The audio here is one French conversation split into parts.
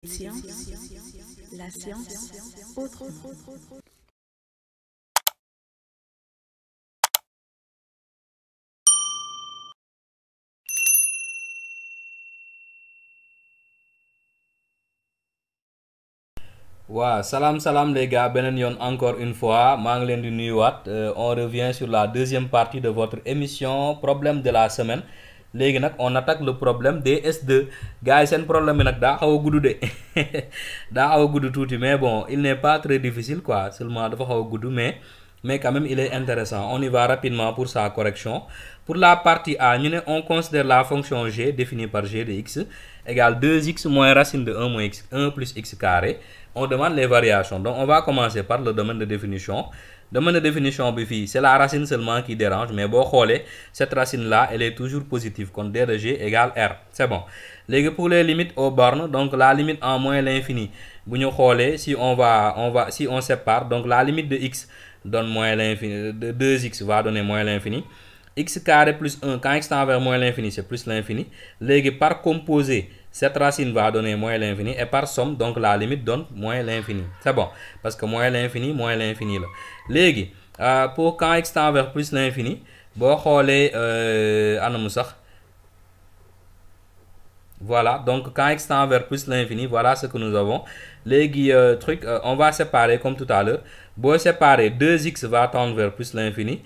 Science, la science autrement. Waaw salam les gars benen yon encore une fois maa ngi leen di nuyuwaat on revient sur la deuxième partie de votre émission problème de la semaine léegi nag on attaque le problème des S2 gars yi seen problème bi nag daa xaw a gudd de daa xaw a gudd tuuti mais bon il n'est pas très difficile quoi seulement dafa xaw a gudd mais quand même il est intéressant on y va rapidement pour sa correction. Pour la partie A on considère la fonction g définie par g de x égale 2x moins racine de 1 moins x 1 plus x carré. On demande les variations. Donc on va commencer par le domaine de définition. Domaine de définition c'est la racine seulement qui dérange, mais bon, cette racine là elle est toujours positive, quand d de g égale r. C'est bon. Pour les limites aux bornes, donc la limite en moins l'infini, si on sépare, donc la limite de x donne moins l'infini, de 2x va donner moins l'infini. X carré plus 1, quand x tend vers moins l'infini, c'est plus l'infini. Par composé, cette racine va donner moins l'infini, et par somme, donc la limite donne moins l'infini. C'est bon, parce que moins l'infini là. Pour quand x tend vers plus l'infini, voilà, donc quand x tend vers plus l'infini, voilà ce que nous avons. On va séparer comme tout à l'heure. Pour séparer, 2x va tendre vers plus l'infini.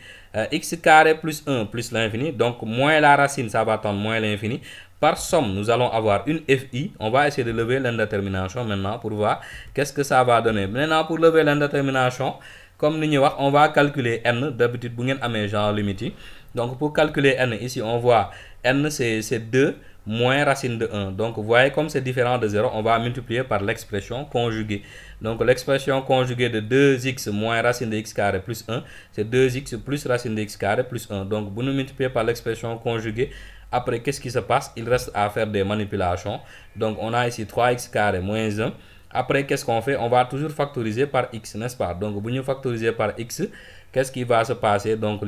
X carré plus 1 plus l'infini. Donc, moins la racine, ça va tendre moins l'infini. Par somme, nous allons avoir une FI. On va essayer de lever l'indétermination maintenant pour voir qu'est-ce que ça va donner. Maintenant, pour lever l'indétermination, comme nous on va calculer n. D'habitude, vous avez genre limite. Donc, pour calculer n, ici, on voit n, c'est 2 moins racine de 1. Donc, vous voyez comme c'est différent de 0, on va multiplier par l'expression conjuguée. Donc, l'expression conjuguée de 2x moins racine de x carré plus 1, c'est 2x plus racine de x carré plus 1. Donc, vous nous multipliez par l'expression conjuguée. Après, qu'est-ce qui se passe? Il reste à faire des manipulations. Donc, on a ici 3x carré moins 1. Après, qu'est-ce qu'on fait? On va toujours factoriser par x, n'est-ce pas? Donc, vous nous factorisez par x, qu'est-ce qui va se passer? Donc,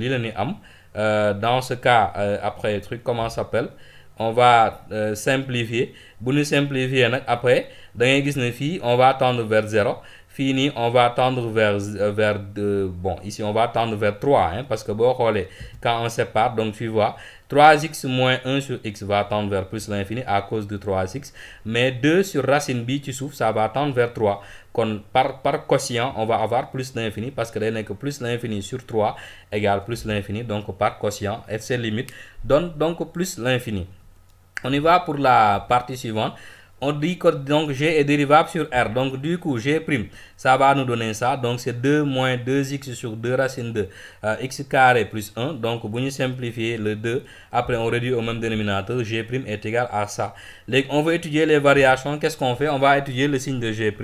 dans ce cas, après, le truc, comment ça s'appelle? On va simplifier. Pour nous simplifier, après, dans les filles, on va tendre vers 0. Fini, on va tendre vers 2. Bon, ici, on va tendre vers 3. Parce que bon, quand on sépare, donc tu vois, 3x moins 1 sur x va tendre vers plus l'infini à cause de 3x. Mais 2 sur racine b, tu souffles, ça va tendre vers 3. Par quotient, on va avoir plus l'infini parce que que plus l'infini sur 3 égale plus l'infini. Donc, par quotient, et ses limites donnent donc plus l'infini. On y va pour la partie suivante. On dit que donc g est dérivable sur r. Donc du coup, g', ça va nous donner ça. Donc c'est 2 moins 2x sur 2 racine de x carré plus 1. Donc, vous nous simplifiez le 2. Après, on réduit au même dénominateur. G' est égal à ça. On va étudier les variations. Qu'est-ce qu'on fait? On va étudier le signe de g'.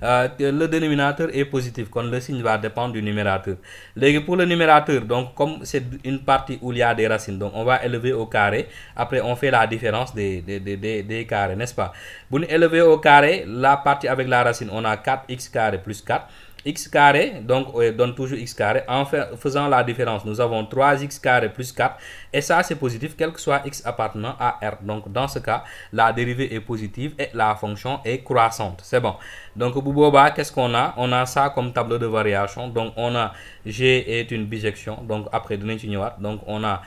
Le dénominateur est positif, quand le signe va dépendre du numérateur. Pour le numérateur, donc comme c'est une partie où il y a des racines, donc on va élever au carré. Après, on fait la différence des carrés, n'est-ce pas? Pour nous élever au carré, la partie avec la racine, on a 4x carré plus 4. X carré, donc donne toujours x carré. En faisant la différence, nous avons 3x carré plus 4. Et ça, c'est positif, quel que soit x appartenant à R. Donc, dans ce cas, la dérivée est positive et la fonction est croissante. C'est bon. Donc, qu'est-ce qu'on a? On a ça comme tableau de variation. Donc, on a G est une bijection. Donc, après, donc on a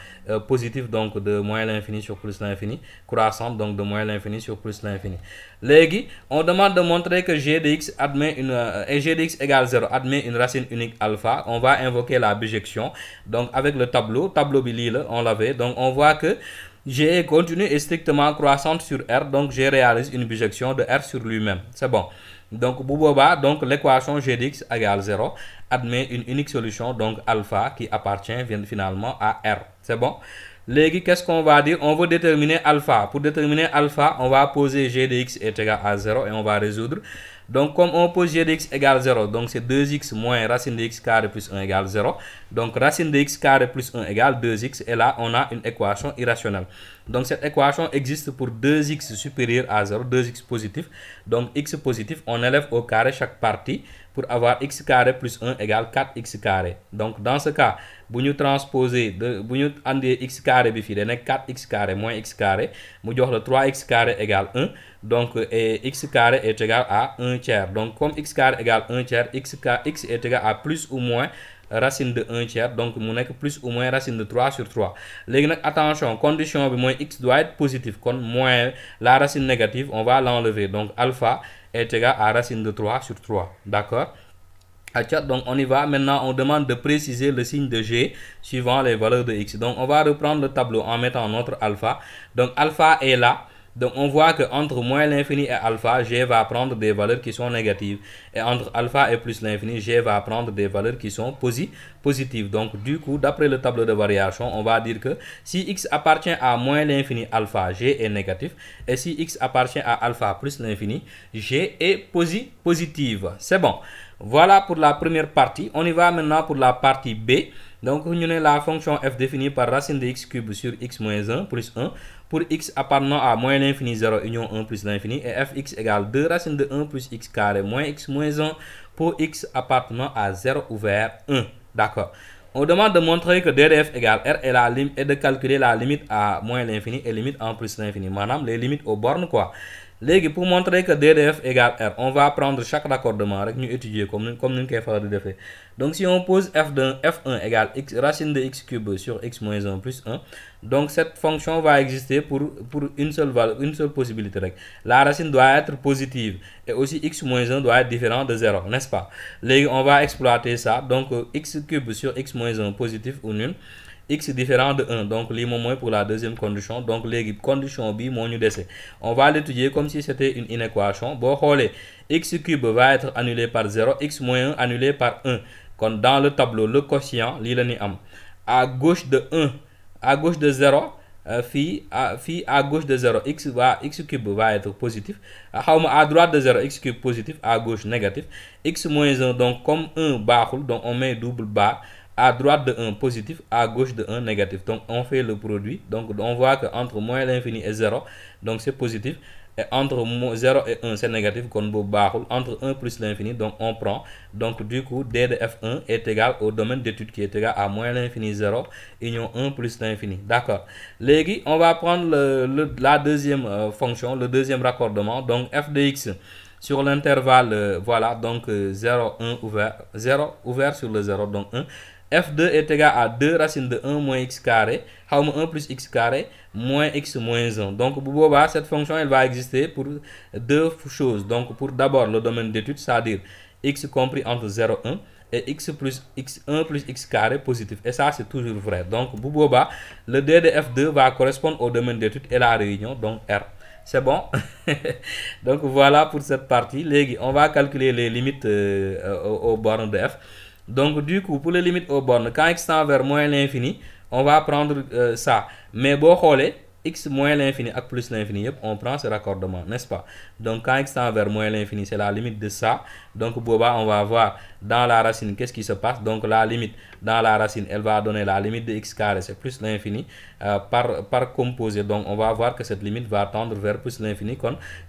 positif donc de moins l'infini sur plus l'infini. Croissante, donc de moins l'infini sur plus l'infini. Légui, on demande de montrer que g de x admet une g de x égale 0 admet une racine unique alpha. On va invoquer la bijection. Donc, avec le tableau on l'avait. Donc, on voit que g est continue et strictement croissante sur R. Donc, g réalise une bijection de R sur lui-même. C'est bon. Donc, donc l'équation g de x égale 0 admet une unique solution, donc alpha, qui appartient finalement à R. C'est bon. Qu'est-ce qu'on va dire? On veut déterminer alpha. Pour déterminer alpha, on va poser g de x est égal à 0 et on va résoudre. Donc, comme on pose g de x égale 0, donc c'est 2x moins racine de x carré plus 1 égale 0. Donc, racine de x carré plus 1 égale 2x. Et là, on a une équation irrationnelle. Donc, cette équation existe pour 2x supérieur à 0, 2x positif. Donc, x positif, on élève au carré chaque partie pour avoir x carré plus 1 égale 4x carré. Donc, dans ce cas, si nous transposons, x carré, 4x carré moins x carré, nous avons le 3x carré égale 1. donc et x carré est égal à 1 tiers. Donc comme x carré égale 1 tiers, x est égal à plus ou moins racine de 1 tiers, donc mu nekk plus ou moins racine de 3 sur 3. Léegi nag attention, condition bi mooy x doit être positif, kon moins la racine négative on va l'enlever, donc alpha est égal à racine de 3 sur 3, d'accord. Donc on y va. Maintenant on demande de préciser le signe de g suivant les valeurs de x. Donc on va reprendre le tableau en mettant notre alpha. Donc alpha est là. Donc on voit que entre moins l'infini et alpha, g va prendre des valeurs qui sont négatives. Et entre alpha et plus l'infini, g va prendre des valeurs qui sont positives. Donc du coup, d'après le tableau de variation, on va dire que si x appartient à moins l'infini alpha, g est négatif. Et si x appartient à alpha plus l'infini, g est positive. C'est bon. Voilà pour la première partie. On y va maintenant pour la partie B. Donc nous avons la fonction f définie par racine de x cube sur x moins 1 plus 1 pour x appartenant à moins l'infini 0 union 1 plus l'infini, et fx égale 2 racine de 1 plus x carré moins x moins 1 pour x appartenant à 0 ouvert 1. D'accord. On demande de montrer que ddf égale r et de calculer la limite à moins l'infini et limite en plus l'infini. Madame, les limites aux bornes quoi. Léegi pour montrer que ddf égale r, on va prendre chaque raccordement rek ñu étudier comme nous koy faral di defee. Donc si on pose f1 égale x racine de x cube sur x moins 1 plus 1, donc cette fonction va exister pour une seule valeur, une seule possibilité rek. La racine doit être positive et aussi x moins 1 doit être différent de 0, n'est-ce pas? Léegi on va exploiter ça. Donc x cube sur x moins 1 positif ou nul, x différent de 1, donc lii moom mooy pour la deuxième condition. Donc léegi condition bi moo ñu dese. On va l'étudier comme si c'était une inéquation. Boo xoolee x cube va être annulé par 0, x moins 1 annulé par 1. Kon dans le tableau le quotient lii la ñuy am à gauche de 1, à gauche de 0, fii à gauche de 0 x cube va être positif, à droite de 0 x cube positif, à gauche négatif, x moins 1 donc comme 1 baaxul donc on met double barre, à droite de 1 positif, à gauche de 1 négatif. Donc on fait le produit. Donc on voit que entre moins l'infini et 0, donc c'est positif. Et entre 0 et 1, c'est négatif. Entre 1 plus l'infini, donc on prend. Donc du coup, d de f1 est égal au domaine d'étude qui est égal à moins l'infini 0, union 1 plus l'infini. D'accord. Léegi, on va prendre la deuxième fonction, le deuxième raccordement. Donc f de x sur l'intervalle, voilà, donc 0, 1 ouvert, 0 ouvert sur le 0, donc 1. f2 est égal à 2 racine de 1 moins x carré, 1 plus x carré moins x moins 1. Donc cette fonction elle va exister pour deux choses. Donc pour d'abord le domaine d'étude, c'est-à-dire x compris entre 0 et 1 et x1 plus x carré positif. Et ça c'est toujours vrai. Donc le d de f2 va correspondre au domaine d'étude et la réunion, donc R. C'est bon. Donc voilà pour cette partie. Léegi, on va calculer les limites aux bornes de f. Donc du coup pour les limites aux bornes, quand x tend vers moins l'infini, on va prendre ça. Mais boo xoolee x moins l'infini ak plus l'infini, on prend ce raccordement, n'est-ce pas? Donc quand x tend vers moins l'infini, c'est la limite de ça. Donc on va voir dans la racine qu'est-ce qui se passe. Donc la limite dans la racine, elle va donner la limite de x carré, c'est plus l'infini par composé. Donc on va voir que cette limite va tendre vers plus l'infini.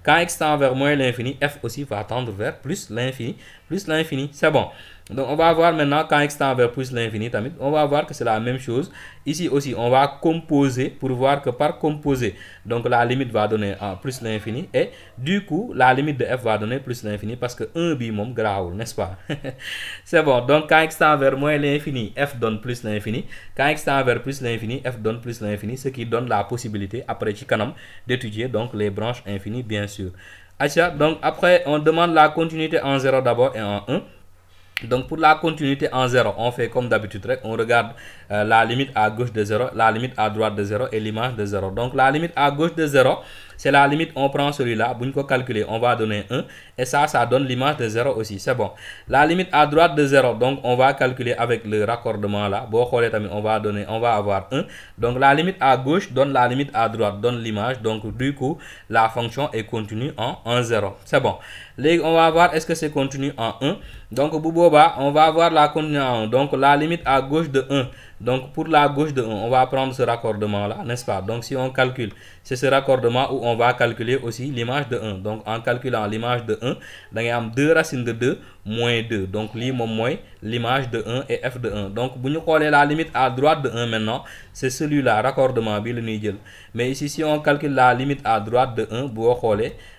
Quand x tend vers moins l'infini, f aussi va tendre vers plus l'infini, c'est bon. Donc on va voir maintenant quand x tend vers plus l'infini, on va voir que c'est la même chose. Ici aussi on va composer pour voir que par composé, donc la limite va donner plus l'infini et du coup la limite de f va donner plus l'infini parce que 1 bi moom garaawul, n'est-ce pas? C'est bon. Donc quand x tend vers moins l'infini, f donne plus l'infini. Quand x tend vers plus l'infini, f donne plus l'infini, ce qui donne la possibilité après ci kanam d'étudier donc les branches infinies bien sûr. Donc après on demande la continuité en 0 d'abord et en 1. Donc pour la continuité en 0, on fait comme d'habitude, on regarde la limite à gauche de 0, la limite à droite de 0 et l'image de 0. Donc la limite à gauche de 0, c'est la limite, on prend celui-là, pour nous calculer, on va donner 1, et ça donne l'image de 0 aussi, c'est bon. La limite à droite de 0, donc on va calculer avec le raccordement là, on va avoir 1. Donc la limite à gauche donne la limite à droite, donne l'image, donc du coup, la fonction est continue en 0, c'est bon. Là, on va voir est-ce que c'est continu en 1. Donc on va avoir la continue en 1, donc la limite à gauche de 1. Donc pour la gauche de 1, on va prendre ce raccordement là, n'est-ce pas? Donc si on calcule, c'est ce raccordement où on va calculer aussi l'image de 1. Donc en calculant l'image de 1, on a 2 racines de 2 moins 2. Donc l'image de 1 et f de 1. Donc si nous regardons la limite à droite de 1 maintenant, c'est celui-là, raccordement. Mais ici si on calcule la limite à droite de 1,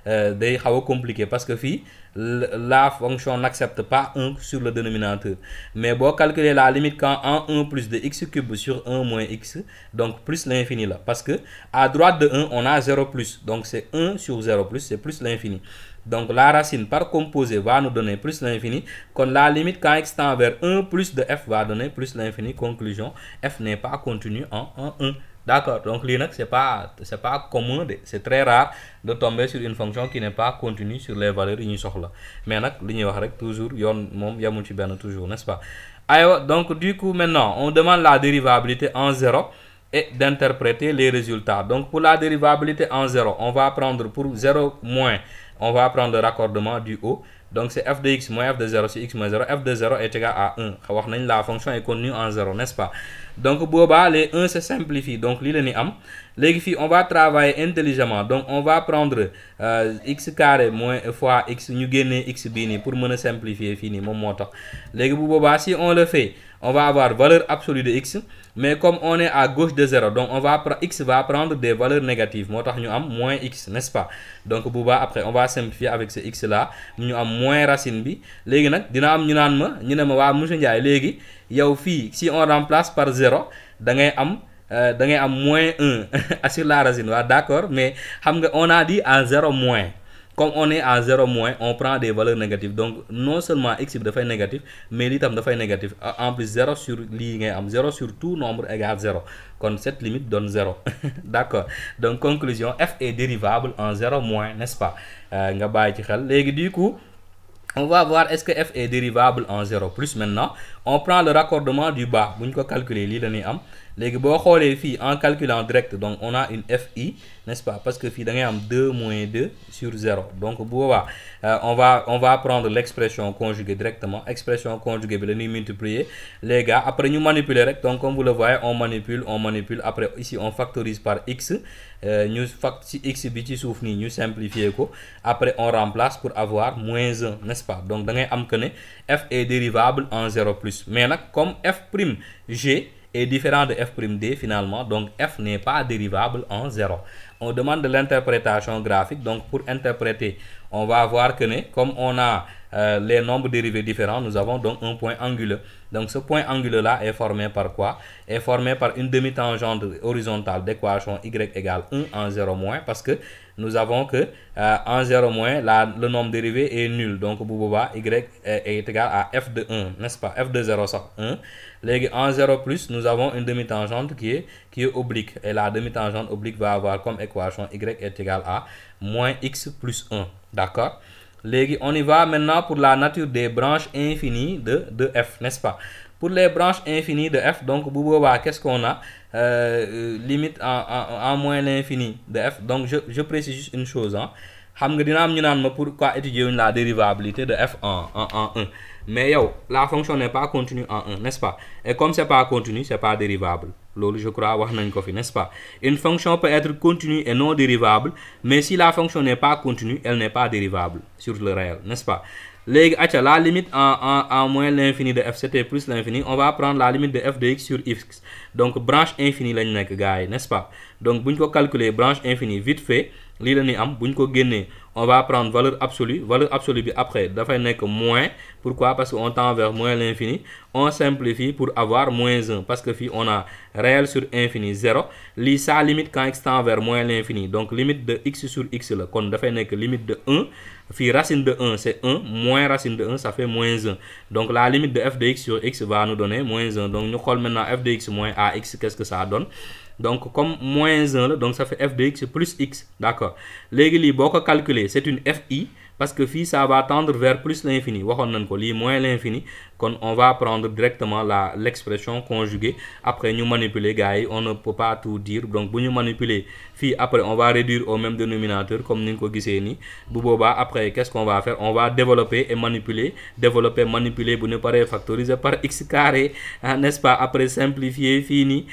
day xaw a compliqué parce que fii la fonction n'accepte pas 1 sur le dénominateur. Mais boo calculer la limite quand en 1 plus de x cube sur 1 moins x, donc plus l'infini là. Parce que à droite de 1, on a 0 plus. Donc c'est 1 sur 0 plus, c'est plus l'infini. Donc la racine par composé va nous donner plus l'infini. Quand la limite quand x tend vers 1 plus de f va donner plus l'infini. Conclusion, f n'est pas continu en 1. D'accord, donc l'INAC c'est pas commun, c'est très rare de tomber sur une fonction qui n'est pas continue sur les valeurs initiales. Mais toujours, toujours, n'est-ce pas? Alors, donc du coup maintenant, on demande la dérivabilité en 0 et d'interpréter les résultats. Donc pour la dérivabilité en 0, on va prendre pour 0 moins, on va prendre le raccordement du haut. Donc c'est f de x moins f de 0 sur x moins 0, f de 0 est égal à 1. La fonction est contenue en 0, n'est-ce pas? Donc les 1 se simplifient. Donc on va travailler intelligemment. Donc on va prendre x carré moins fois x, nous gagner x bini pour me simplifier fini mon moteur. Si on le fait, on va avoir valeur absolue de x, mais comme on est à gauche de 0, donc x va prendre des valeurs négatives. Nous avons moins x, n'est-ce pas? Donc après on va simplifier avec ce x là, nous avons moins racine bi. Si on remplace par 0, da ngay am moins 1 sur la racine, d'accord, mais on a dit à 0 moins. Comme on est à 0 moins, on prend des valeurs négatives. Donc non seulement x est négatif, mais l'itam est négatif. En plus 0 sur 0 sur tout nombre égale 0. Donc cette limite donne 0. D'accord. Donc conclusion, f est dérivable en 0 moins, n'est-ce pas? Du coup, on va voir est-ce que f est dérivable en 0 plus. Maintenant, on prend le raccordement du bas. Vous pouvez calculer en calculant direct, donc on a une fi, n'est-ce pas? Parce que fi 2 moins 2 sur 0. Donc on va prendre l'expression conjuguée directement. Expression conjuguée, nous multiplier. Les gars, après nous manipuler. Donc comme vous le voyez, on manipule. Après ici on factorise par x. Si x biti souffle, nous simplifier. Après on remplace pour avoir moins 1, n'est-ce pas? Donc f est dérivable en 0 plus. Mais comme f'g est différent de f'd finalement, donc f n'est pas dérivable en 0. On demande de l'interprétation graphique. Donc pour interpréter, on va voir que comme on a les nombres dérivés différents, nous avons donc un point anguleux. Donc ce point anguleux là est formé par quoi? Est formé par une demi-tangente horizontale d'équation y égale 1 en 0 moins, parce que nous avons que en 0 moins, le nombre dérivé est nul. Donc y est égal à f de 1, n'est-ce pas? F de 0 ça 1. En 0 plus, nous avons une demi-tangente qui est oblique. Et la demi-tangente oblique va avoir comme équation y est égal à moins x plus 1. D'accord? On y va maintenant pour la nature des branches infinies de f, n'est-ce pas? Pour les branches infinies de f, donc qu'est-ce qu'on a? Limite en moins l'infini de f. Donc je précise juste une chose. Pourquoi étudier la dérivabilité de f en 1? Mais la fonction n'est pas continue en 1, n'est-ce pas? Et comme c'est pas continu, c'est pas dérivable. Je crois, n'est-ce pas? Une fonction peut être continue et non dérivable, mais si la fonction n'est pas continue, elle n'est pas dérivable sur le réel, n'est-ce pas? La limite en moins l'infini de f, c'était plus l'infini. On va prendre la limite de f de x sur x. Donc branche infinie, n'est-ce pas? Donc, si on calculer branche infinie vite fait, on va prendre valeur absolue. Valeur absolue après, moins. Pourquoi? Parce qu'on tend vers moins l'infini. On simplifie pour avoir moins 1. Parce que on a réel sur infini 0. Ça limite quand x tend vers moins l'infini. Donc limite de x sur x là. Qu'on limite de 1. Racine de 1 c'est 1. Moins racine de 1 ça fait moins 1. Donc la limite de f de x sur x va nous donner moins 1. Donc nous collons maintenant f de x moins ax. Qu'est-ce que ça donne? Donc comme moins 1 donc ça fait f de x plus x, d'accord. Si on calculer, c'est une fi parce que ça va tendre vers plus l'infini. Moins l'infini, on va prendre directement l'expression conjuguée. Après nous manipuler, gars, on ne peut pas tout dire. Donc pour nous manipuler, après on va réduire au même dénominateur comme nous l'avons. Après qu'est-ce qu'on va faire? On va développer et manipuler. Développer, manipuler, vous ne pas factoriser par x carré, n'est-ce pas? Après simplifier, fini,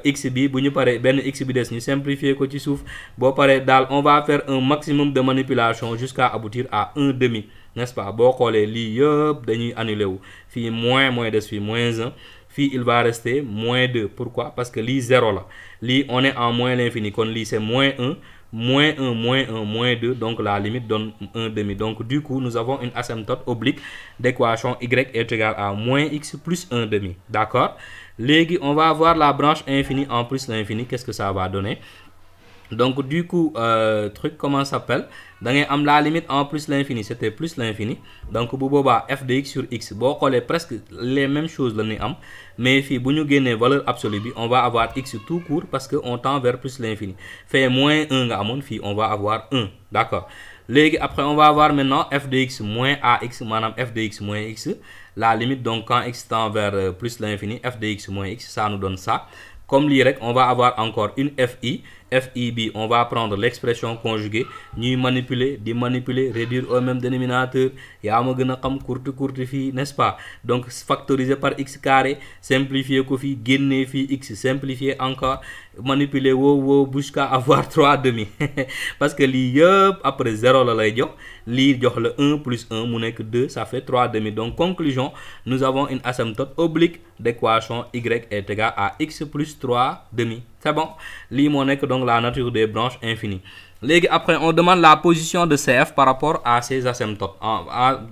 x bi, vous ne parlez ben x bi des simplifier côté souffle. Bon pareil, on va faire un maximum de manipulation jusqu'à aboutir à 1 demi, n'est-ce pas? Bon coller li yop dañuy annuler wu fi moins des moins 1 fi il va rester moins 2. Pourquoi? Parce que li 0 là li on est en moins l'infini kon li c'est moins 1 moins 1, moins 1, moins 2, donc la limite donne 1 demi. Donc du coup, nous avons une asymptote oblique d'équation y est égale à moins x plus 1 demi. D'accord? Légui, on va avoir la branche infinie en plus l'infini. Qu'est-ce que ça va donner? Donc du coup, truc comment ça s'appelle? Donc la limite en plus l'infini, c'était plus l'infini. Donc boba f de x sur x, bon, on presque les mêmes choses là, mais si nous gagnons valeur absolue, on va avoir x tout court parce qu'on tend vers plus l'infini. Fait moins 1, on va avoir 1. D'accord. Après, on va avoir maintenant f de x moins ax, madame f de x moins x. La limite, donc quand x tend vers plus l'infini, f de x moins x, ça nous donne ça. Comme l'y, on va avoir encore une fi. FIB, on va prendre l'expression conjuguée, nous manipuler, réduire au même dénominateur, courte fi, n'est-ce pas? Donc factoriser par x carré, simplifier kofi, gagner fi x, simplifier encore, manipuler jusqu'à avoir 3 demi. Parce que li après 0 la lay jox, li jox le 1 plus 1 mu nek 2, ça fait 3 demi. Donc conclusion, nous avons une asymptote oblique d'équation y est égal à x plus 3 demi. C'est bon? Li mo nek donc la nature des branches infinies. Après, on demande la position de CF par rapport à ces asymptotes.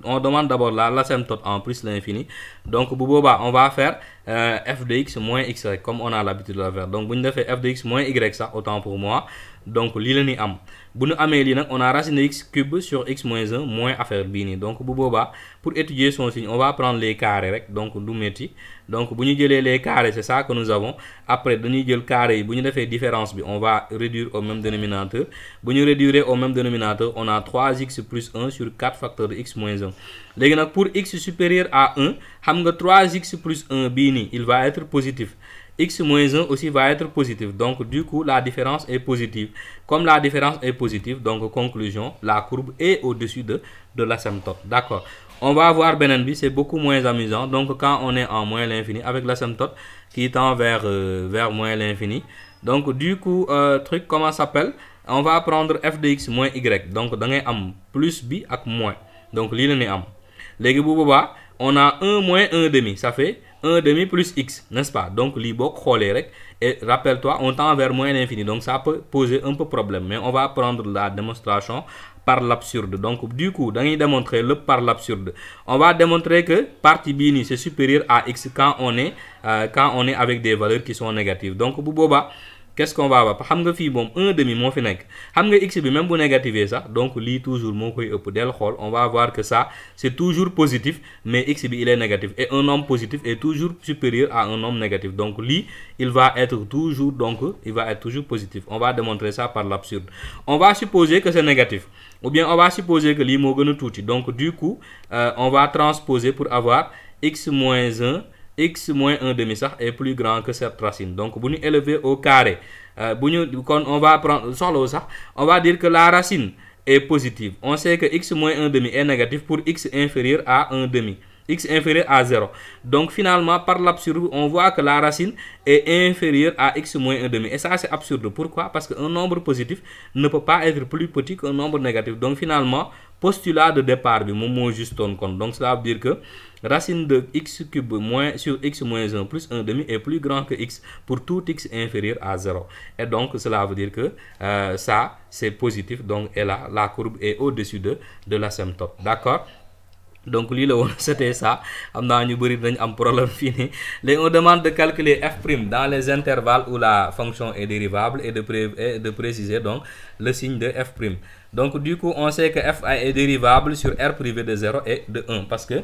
On demande d'abord l'asymptote en plus l'infini. Donc, on va faire f de x moins x, comme on a l'habitude de le faire. Donc, si on fait f de x moins y, ça, autant pour moi. Donc, li am. On a racine de x cube sur x moins 1 moins affaire bini. Donc, pour étudier son signe, on va prendre les carrés. Donc, nous mettons. Donc, si nous avons les carrés, c'est ça que nous avons. Après, nous avons le carré. Si nous avons différence, on va réduire au même dénominateur. Si nous réduisons au même dénominateur, on a 3x plus 1 sur 4 facteurs de x moins 1. Maintenant, pour x supérieur à 1, 3x plus 1 bini, il va être positif. X moins 1 aussi va être positif. Donc, du coup, la différence est positive. Comme la différence est positive, donc, conclusion, la courbe est au-dessus de l'asymptote. D'accord. On va voir Benenbi, c'est beaucoup moins amusant. Donc, quand on est en moins l'infini, avec l'asymptote qui tend vers moins l'infini. Donc, du coup, truc, comment ça s'appelle? On va prendre f de x moins y. Donc, on a plus b avec moins. Donc, l'île est am. On a 1 moins 1 demi. Ça fait 1 demi plus x, n'est-ce pas? Donc, et rappelle-toi, on tend vers moins l'infini. Donc, ça peut poser un peu problème. Mais on va prendre la démonstration par l'absurde. Donc, du coup, on va démontrer le par l'absurde. On va démontrer que partie bini, c'est supérieur à x quand on est avec des valeurs qui sont négatives. Donc, qu'est-ce qu'on va avoir? Xam nga fi mom 1 demi mo fi nek. Xam nga x bi même bu négativé ça, donc li toujours mo koy ëpp del xol, on va voir que ça c'est toujours positif, mais x bi il est négatif et un nombre positif est toujours supérieur à un nombre négatif. Donc li il va être toujours positif. On va démontrer ça par l'absurde. On va supposer que c'est négatif ou bien on va supposer que li mo gëna touti. Donc du coup, on va transposer pour avoir x moins 1 x moins 1 demi ça est plus grand que cette racine. Donc, si nous élever au carré, on va prendre ça, on va dire que la racine est positive. On sait que x moins 1 demi est négatif pour x inférieur à 1 demi. X inférieur à 0. Donc finalement, par l'absurde, on voit que la racine est inférieure à x moins 1 demi. Et ça, c'est absurde. Pourquoi? Parce qu'un nombre positif ne peut pas être plus petit qu'un nombre négatif. Donc finalement, postulat de départ, juste on compte. Donc cela veut dire que racine de x cube sur x moins 1 plus 1 demi est plus grand que x pour tout x inférieur à 0. Et donc cela veut dire que ça, c'est positif. Donc et là, la courbe est au-dessus de l'asymptote. D'accord? Donc c'était ça. On demande de calculer f' dans les intervalles où la fonction est dérivable et de préciser donc le signe de f'. Donc du coup, on sait que f est dérivable sur r privé de 0 et de 1 parce que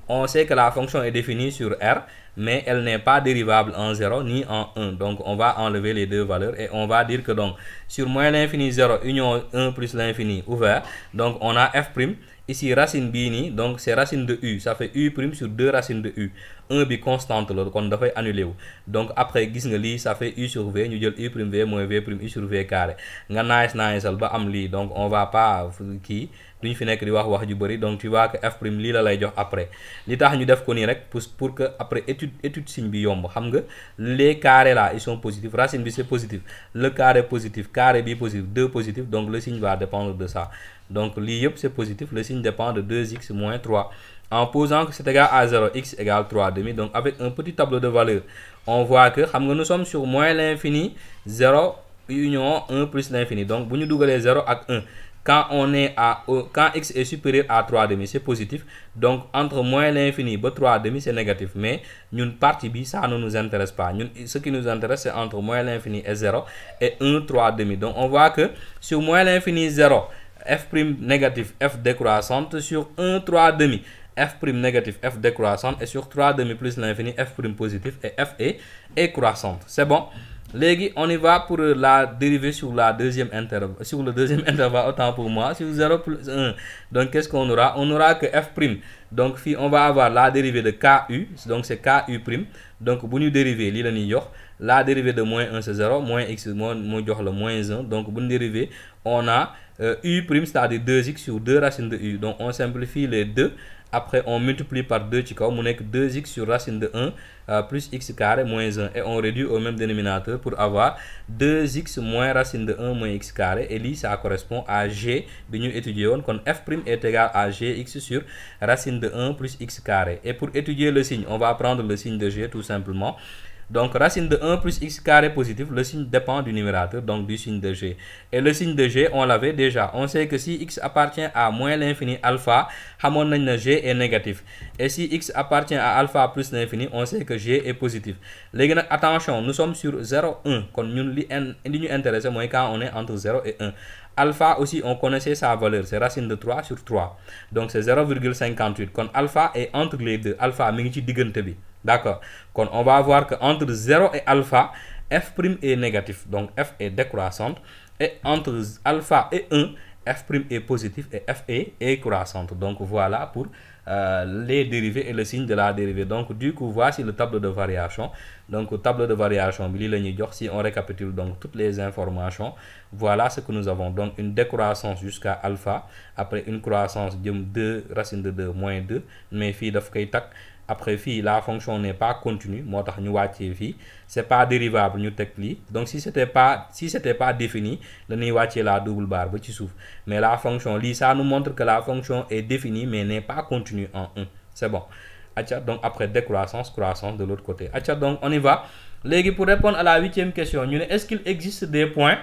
on sait que la fonction est définie sur R, mais elle n'est pas dérivable en 0 ni en 1. Donc, on va enlever les deux valeurs et on va dire que donc, sur moins l'infini 0, union 1 plus l'infini ouvert, donc on a f'. Ici, racine bini, donc c'est racine de u. Ça fait u' sur 2 racines de u. 1 bi constante, on doit annuler. Donc, après, ça fait u sur v, nous disons u' v moins v' u sur v carré. Donc, on va pas qui. Donc tu vois que f' li la lay jox après li tax ñu def ko ni rek pour que après étude signe bi yomb xam nga les carrés là ils sont positifs, racine bi c'est positif, le carré positif, carré bi positif, 2 positif, donc le signe va dépendre de ça. Donc li yep c'est positif, le signe dépend de 2x moins 3 en posant que c'est égal à 0, x égale 3 demi. Donc avec un petit tableau de valeurs, on voit que nous sommes sur moins l'infini 0, union 1 plus l'infini. Donc bu ñu dugalee 0 ak 1 quand x est supérieur à 3/2 c'est positif, donc entre moins l'infini ba 3/2 c'est négatif, mais ñun partie bi ça ne nous intéresse pas. Ñun ce qui nous intéresse c'est entre moins l'infini et 0 et 1 3/2. Donc on voit que sur moins l'infini 0 f' négatif f décroissante, sur 1 3/2 f' négatif f décroissante, et sur 3/2 plus l'infini f' positif et f est croissante. C'est bon. Léegi on y va pour la dérivée sur la deuxième intervalle, sur le deuxième intervalle, autant pour moi, sur 0 plus 1. Donc qu'est-ce qu'on aura? On aura que f'. Donc fii on va avoir la dérivée de ku, donc c'est ku'. Donc bu ñu dériver lii la ñuy jox, la dérivée de moins 1 c'est 0, moins x moo jox la moins 1. Donc bu ñu dériver on a u', c'est-à-dire 2x sur 2 racine de u. Donc on simplifie les deux. Après on multiplie par 2 ci kaw mu nekk 2x sur racine de 1 plus x carré moins 1, et on réduit au même dénominateur pour avoir 2x moins racine de 1 moins x carré, et lii ça correspond à g bi ñu étudier woon, kon f' est égal à gx sur racine de 1 plus x carré. Et pour étudier le signe on va prendre le signe de g tout simplement. Donc racine de 1 plus x carré positif, le signe dépend du numérateur, donc du signe de g. Et le signe de g, on l'avait déjà. On sait que si x appartient à moins l'infini alpha, xamoon nañ na g est négatif. Et si x appartient à alpha plus l'infini, on sait que g est positif. Léegi nag attention, nous sommes sur 0 1. Kon ñun li ñu intéressé mooy quand on est entre 0 et 1. Alpha aussi on connaissait sa valeur, c'est racine de 3 sur 3. Donc c'est 0,58. Kon alpha est entre les deux. Alpha mi ngi ci diggante bi. D'accord. Kon on va voir que entre 0 et alpha, f' est négatif, donc f est décroissante, et entre alpha et 1, f' est positif et f est croissante. Donc voilà pour les dérivées et le signe de la dérivée. Donc du coup voici le tableau de variation. Donc tableau de variation bi lii la ñuy jox, si on récapitule donc toutes les informations, voilà ce que nous avons. Donc une décroissance jusqu'à alpha, après une croissance jëm 2 racine de 2 moins 2, mais fii daf koy takk. Après fii la fonction n'est pas continue, moo tax ñu wàccee fii, c'est pas dérivable ñu teg lii. Donc si c'était pas défini dañuy wàccee la double barre ba ci suuf, mais la fonction lii ça nous montre que la fonction est définie mais n'est pas continue en 1. C'est bon. Acca, donc après décroissance, croissance de l'autre côté. Acca, donc on y va. Léegi pour répondre à la 8e question, ñu ne est-ce qu'il existe des points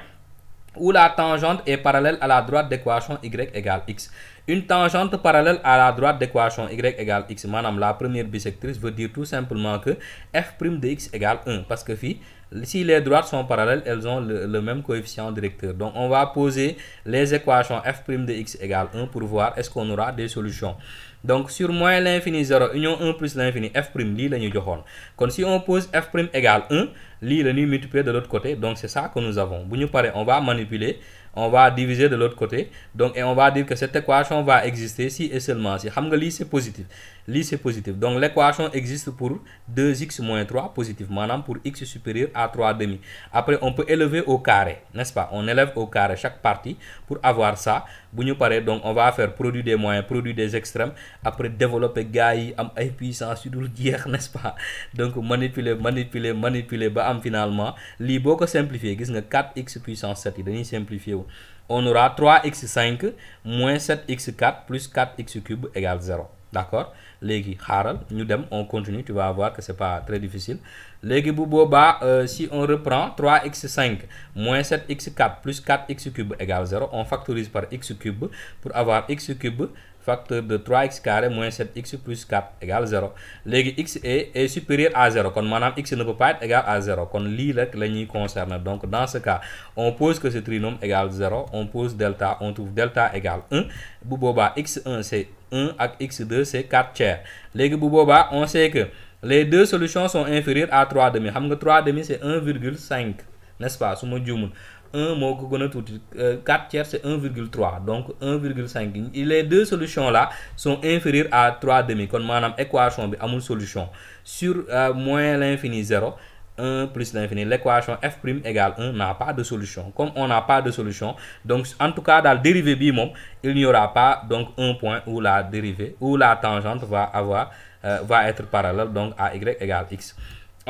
où la tangente est parallèle à la droite d'équation y égale x? Une tangente parallèle à la droite d'équation y égale x, maanaam la première bisectrice, veut dire tout simplement que f' de x égale 1, parce que fii si les droites sont parallèles, elles ont le même coefficient directeur. Donc on va poser les équations f' de x égale 1 pour voir est-ce qu'on aura des solutions. Donc sur moins l'infini 0 union 1 plus l'infini f' lii la ñu joxoon. Kon si on pose f' égale 1, lii la ñuy multiplier de l'autre côté, donc c'est ça que nous avons. Bu ñu paree on va manipuler, on va diviser de l'autre côté, donc et on va dire que cette équation va exister si et seulement si, xam nga lii c'est positif, lii c'est positif, donc l'équation existe pour 2x moins 3 positif, maanaam pour x supérieur à 3/2. Après on peut élever au carré, n'est-ce pas? On élève au carré chaque partie pour avoir ça. Bu ñu paree donc on va faire produit des moyens, produit des extrêmes, après développer gars yi am ay puissance yu dul jeex, n'est-ce pas? Donc manipuler ba am finalement lii boo ko simplifier gis nga 4x puissance 7 yi dañuy simplifier wu. On aura 3x5 moins 7x4 plus 4x cube égale 0. D'accord? Léegi xaaral ñu dem, on continue, tu vas voir que c'est pas très difficile. Léegi bu boobaa si on reprend 3x5 moins 7x4 plus 4x cube égale 0, on factorise par x cube pour avoir x cube facteur de 3x carré moins 7x plus 4 égale 0. Léegi x est supérieur à 0, kon maanaam x ne peut pas être égal à 0, kon lii rek la ñuy concerner. Donc dans ce cas on pose que ce trinôme égale 0, on pose delta, on trouve delta égale 1. Bu boobaa x1 c'est 1 ak x2 c'est 4 tiers. Léegi bu boobaa on sait que les deux solutions sont inférieures à 3/2. Xam nga 3/2 c'est 1,5, n'est-ce pas? Su ma juumul 1 moo ko gën a tuuti, 4 tiers c'est 1,3, donc 1,5. Les deux solutions là sont inférieures à 3/2, kon maanaam équation bi amul solution. Sur moins l'infini 0, 1 plus l'infini, l'équation f' égale 1 n'a pas de solution. Comme on n'a pas de solution, donc en tout cas dans le dérivé bi moom, il n'y aura pas donc un point où la dérivée, où la tangente va être parallèle donc à y égale x.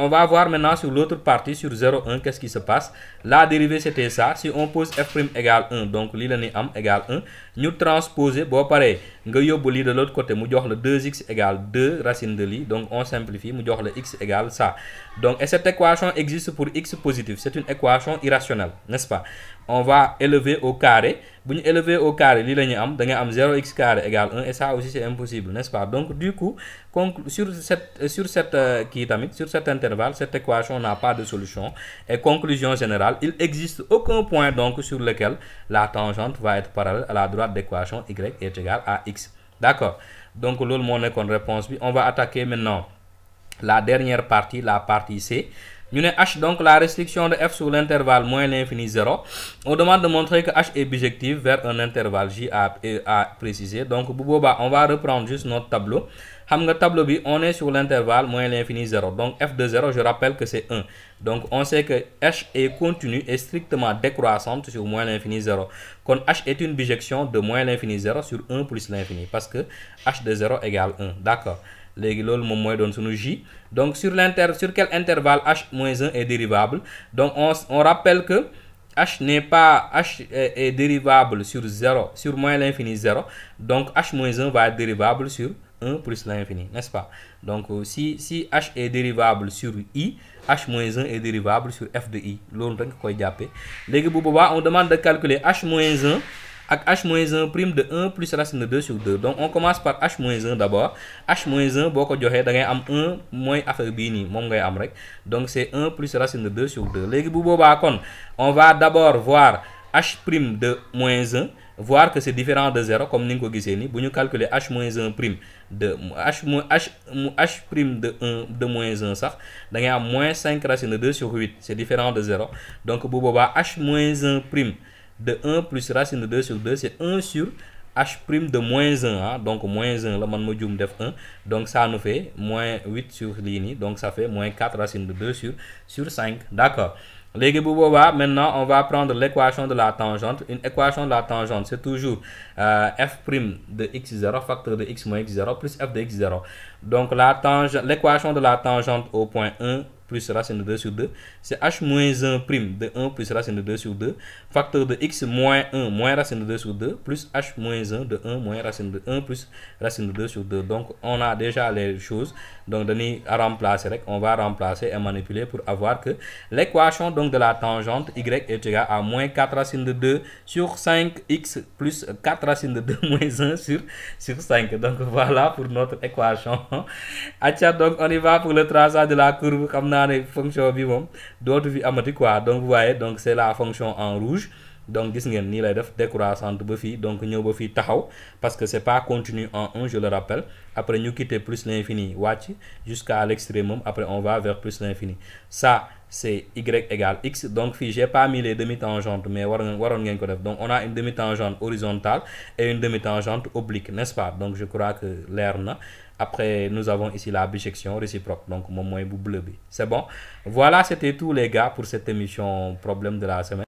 On va voir maintenant sur l'autre partie, sur 0, 1, qu'est-ce qui se passe. La dérivée c'était ça. Si on pose f' égale 1, donc lii la ñuy am égale 1, ñu transposer boo paree nga yóbbu lii de l'autre côté mu jox la 2x égale 2 racine de lii, donc on simplifie mu jox la x égale ça. Donc et cette équation existe pour x positif, c'est une équation irrationnelle, n'est-ce pas? On va élever au carré, bu ñu élever au carré lii la ñu am, da ngay am 0x carré égale 1 et ça aussi c'est impossible, n'est-ce pas? Donc du coup sur cet intervalle, cette équation n'a pas de solution. Et conclusion générale, il n'existe aucun point donc sur lequel la tangente va être parallèle à la droite d'équation y est égale à x. D'accord? Donc loolu moo nekkoon réponse bi. On va attaquer maintenant la dernière partie, la partie C. Ñu ne h, donc la restriction de f sur l'intervalle moins l'infini 0. On demande de montrer que h est bijective vers un intervalle j à préciser. Donc bu boobaa on va reprendre juste notre tableau. Xam nga tableau bi, on est sur l'intervalle moins l'infini 0. Donc f de 0, je rappelle que c'est 1. Donc on sait que h est continue et strictement décroissante sur moins l'infini 0. Kon h est une bijection de moins l'infini 0 sur 1 plus l'infini parce que h de 0 égale 1. D'accord? Léegi loolu moom mooy doon sunu j. Donc sur quel intervalle h moins 1 est dérivable? Donc on rappelle que h est dérivable sur 0, sur moins l'infini 0. Donc h moins 1 va être dérivable sur 1 plus l'infini, n'est-ce pas? Donc si h est dérivable sur i, h moins 1 est dérivable sur f de i. Loolu rek nga koy jàppee. Léegi bu boobaa on demande de calculer h moins 1 ak h moins 1 prime de 1 plus racine de 2 sur 2. Donc on commence par h moins 1 d'abord. H moins 1 boo ko joxee da ngay am 1 mooy affaire bii nii moom ngay am rek. Donc c'est 1 plus racine de 2 sur 2. Léegi bu boobaa kon on va d'abord voir h prime de moins 1, voir que c'est différent de 0 comme ni nga ko gisee nii. Bu ñu calculer h moins 1 prime de h prime de 1 de moins 1 sax da ngay am moins 5 racine de 2 sur 8. C'est différent de 0. Donc bu boobaa h moins 1 prime de 1 plus racine de 2 sur 2, c'est 1 sur h prime de moins 1. Hein? Donc moins 1, là, man ma juum def 1. Donc ça nous fait moins 8 sur l'ini. Donc ça fait moins 4 racine de 2 sur 5. D'accord. Léegi bu boobaa maintenant on va prendre l'équation de la tangente. Une équation de la tangente, c'est toujours f prime de x0, facteur de x moins x0 plus f de x0. Donc l'équation de la tangente au point 1 plus racine de 2 sur 2, c'est h moins 1 prime de 1 plus racine de 2 sur 2, facteur de x moins 1 moins racine de 2 sur 2, plus h moins 1 de 1 moins racine de 1 plus racine de 2 sur 2. Donc on a déjà les choses. Donc on va remplacer et manipuler pour avoir que l'équation donc de la tangente y est égale à moins 4 racine de 2 sur 5x plus 4 racine de 2 moins 1 sur 5. Donc voilà pour notre équation. Donc on y va pour le traçage de la courbe. Fonction bi moom dootu fi amati quoi. Donc vous voyez, donc c'est la fonction en rouge. Donc gis ngeen nii lay def décroissante ba fii, donc ñëw ba fii taxaw parce que c'est pas continu en 1, je le rappelle. Après ñu quitter plus l'infini wàcc jusqu'à l'extrémum, après on va vers plus l'infini. Ça c'est y égale x. Donc fii j'ai pas mis les demi-tangentes mais waroon ngeen ko def. Donc on a une demi-tangente horizontale et une demi-tangente oblique, n'est-ce pas? Donc je crois que leer na. Après, nous avons ici la bijection réciproque. Donc, mon moins bleu. C'est bon. Voilà, c'était tout les gars pour cette émission problème de la semaine.